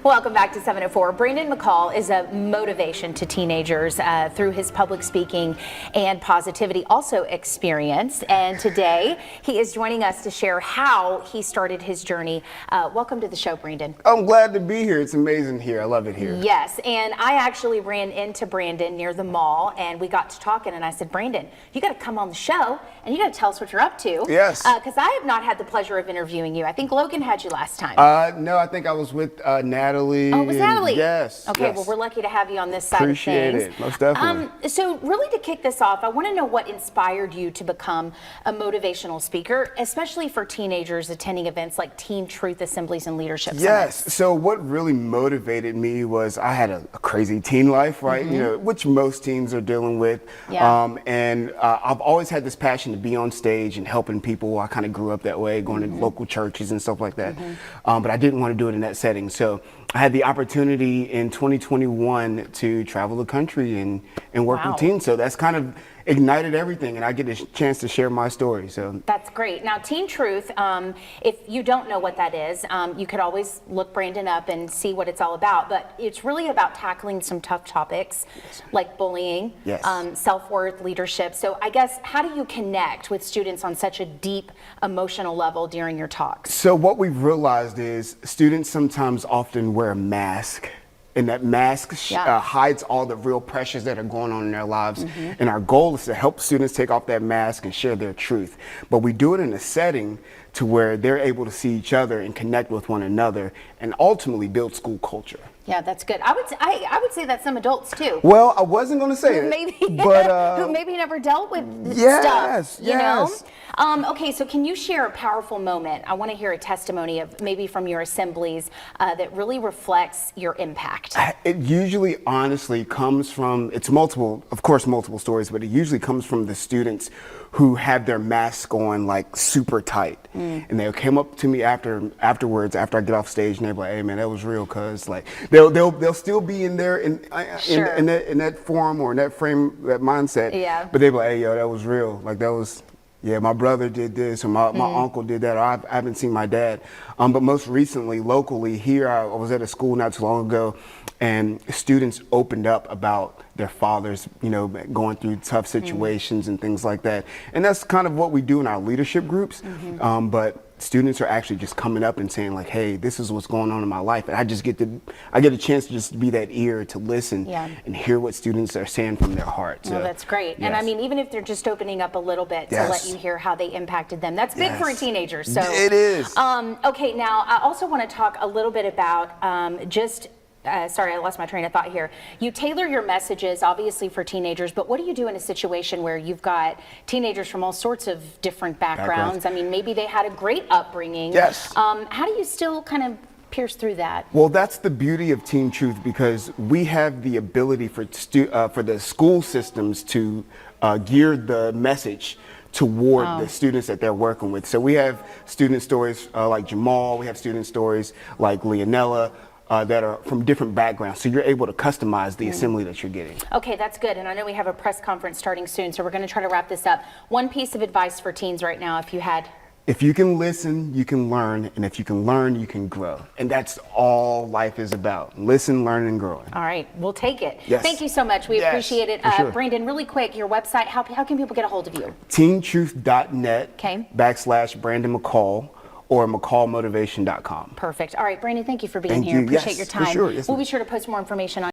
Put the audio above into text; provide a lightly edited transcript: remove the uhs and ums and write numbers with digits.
Welcome back to 704. Brandon McCall is a motivation to teenagers through his public speaking and positivity also experience. And today he is joining us to share how he started his journey. Welcome to the show, Brandon. I'm glad to be here. It's amazing here. I love it here. Yes, and I actually ran into Brandon near the mall and we got to talking and I said, Brandon, you got to come on the show and you got to tell us what you're up to. Yes. Because I have not had the pleasure of interviewing you. I think Logan had you last time. No, I think I was with Natalie. Oh, it was Natalie? Yes. Okay, yes. well, we're lucky to have you on this side Appreciate of things. it, most definitely. So really to kick this off, I want to know what inspired you to become a motivational speaker, especially for teenagers attending events like Teen Truth Assemblies and Leadership Yes. Summits. So what really motivated me was I had a crazy teen life, right? You know, which most teens are dealing with. Yeah. And I've always had this passion to be on stage and helping people. I kind of grew up that way, going to local churches and stuff like that. But I didn't want to do it in that setting. So I had the opportunity in 2021 to travel the country and work Wow. with teens. So that's kind of ignited everything, and I get a chance to share my story. So That's great. Now, Teen Truth, if you don't know what that is, you could always look Brandon up and see what it's all about. But it's really about tackling some tough topics like bullying, Yes. self-worth, leadership. So I guess, how do you connect with students on such a deep emotional level during your talks? So what we've realized is students sometimes often wear a mask, and that mask hides all the real pressures that are going on in their lives. And our goal is to help students take off that mask and share their truth. But we do it in a setting to where they're able to see each other and connect with one another and ultimately build school culture. Yeah, that's good. I would say that some adults too. Well, I wasn't going to say it, Maybe, but who maybe never dealt with yes, stuff, you know? Okay, so can you share a powerful moment? I want to hear a testimony of maybe from your assemblies that really reflects your impact. It usually honestly comes from, it's multiple, of course, multiple stories, but it usually comes from the students who have their masks on like super tight. And they came up to me afterwards, after I get off stage, and they're like, hey man, that was real, cuz like they'll still be in there in that form or in that frame, that mindset. Yeah. But they're like, hey yo, that was real. Like that was, yeah, my brother did this, or my uncle did that, or I haven't seen my dad. But most recently, locally here, I was at a school not too long ago, and students opened up about their fathers, you know, going through tough situations and things like that. And that's kind of what we do in our leadership groups. But students are actually just coming up and saying like, hey, this is what's going on in my life. And I get a chance to just be that ear to listen and hear what students are saying from their heart. So, well, that's great. Yes. And I mean, even if they're just opening up a little bit to let you hear how they impacted them, that's big for a teenager. So it is. Okay, now I also want to talk a little bit about sorry, I lost my train of thought here. You tailor your messages, obviously, for teenagers, but what do you do in a situation where you've got teenagers from all sorts of different backgrounds? I mean, maybe they had a great upbringing. Yes. How do you still kind of pierce through that? Well, that's the beauty of Teen Truth, because we have the ability for the school systems to gear the message toward the students that they're working with. So we have student stories like Jamal, we have student stories like Leonella, that are from different backgrounds, so you're able to customize the assembly that you're getting. Okay, that's good. And I know we have a press conference starting soon, so we're going to try to wrap this up. One piece of advice for teens right now, if you had. If you can listen, you can learn, and if you can learn, you can grow. And that's all life is about. Listen, learn, and growing. All right, we'll take it. Yes. Thank you so much. We appreciate it. For sure. Brandon, really quick, your website, how can people get a hold of you? teentruth.net / Brandon McCall, or McCallmotivation.com. Perfect. All right, Brandon, thank you for being here. You. Appreciate Yes, your time. for sure. Yes, we'll be sure to post more information on